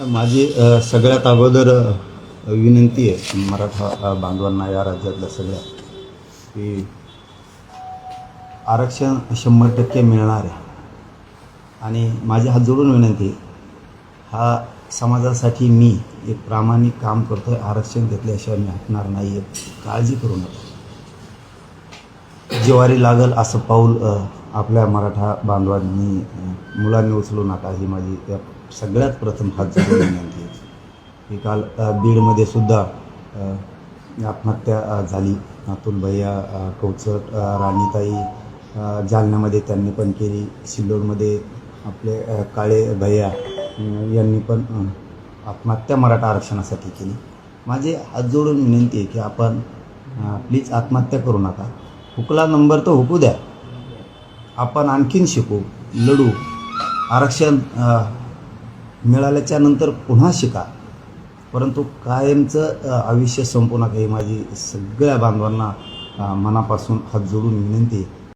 माझी सगळ्यात अगोदर विनंती आहे मराठा बांधवांना, या राज्यातल्या सगळ्या, की आरक्षण 100% मिळणार आहे. आणि माझी हात जोडून विनंती आहे, हा समाजासाठी मी एक प्रामाणिक काम करतो आहे. आरक्षण घेतल्याशिवाय मी हटणार नाही आहे, काळजी करू नका. जिवारी लागल असं पाऊल आपल्या मराठा बांधवांनी, मुलांनी उचलू नका, ही माझी सगळ्यात प्रथम हात जोडून विनंती आहे. की काल बीडमध्ये सुद्धा आत्महत्या झाली. अतुल भैया कवचट, राणीताई, जालन्यामध्ये त्यांनी पण केली. सिल्लोडमध्ये आपले काळे भैया यांनी पण आत्महत्या मराठा आरक्षणासाठी केली. माझे हात जोडून विनंती आहे की आपण प्लीज आत्महत्या करू नका. हुकला नंबर तर हुकू द्या, आपण आणखीन शिकू, लढू. आरक्षण मिळाल्याच्या नंतर पुन्हा शिका, परंतु कायमचं आयुष्य संपू नका. ही माझी सगळ्या बांधवांना मनापासून हात जोडून विनंती आहे.